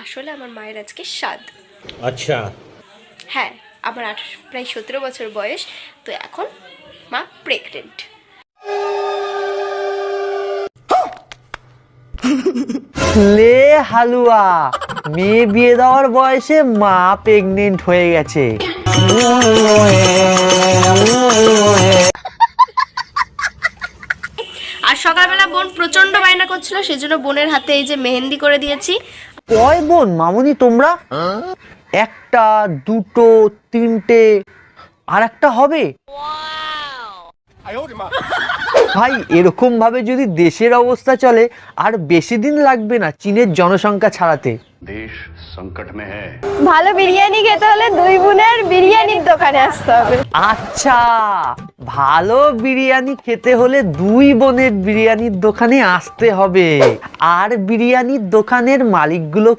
আসলে আমার মায়ের আজকে শ্রাদ্ধ। আচ্ছা। হ্যাঁ, আমার প্রায় 17 বছর বয়স, তো এখন মা প্রেগনেন্ট। লে হালুয়া, মেয়ে বিয়ে দেওয়ার বয়সে মা প্রেগনেন্ট হয়ে গেছে। আর সকালবেলা বোন প্রচন্ড বায়না করছিল, সেজন্য বোনের হাতে এই যে মেহেন্দি করে দিয়েছি। কয় বোন মামুনি তোমরা? একটা, দুটো, তিনটে, আর একটা হবে? ভাই এরকম ভাবে যদি দেশের অবস্থা চলে আর বেশি দিন লাগবে না চীনের জনসংখ্যা ছাড়াতে। देश संकट में है। ভালো বিরিয়ানি খেতে হলে দুই বোনের বিরিয়ানির দোকানে আসতে হবে। আচ্ছা, ভালো বিরিয়ানি খেতে হলে দুই বোনের বিরিয়ানির দোকানে আসতে হবে। আর বিরিয়ানির দোকানের মালিকগুলো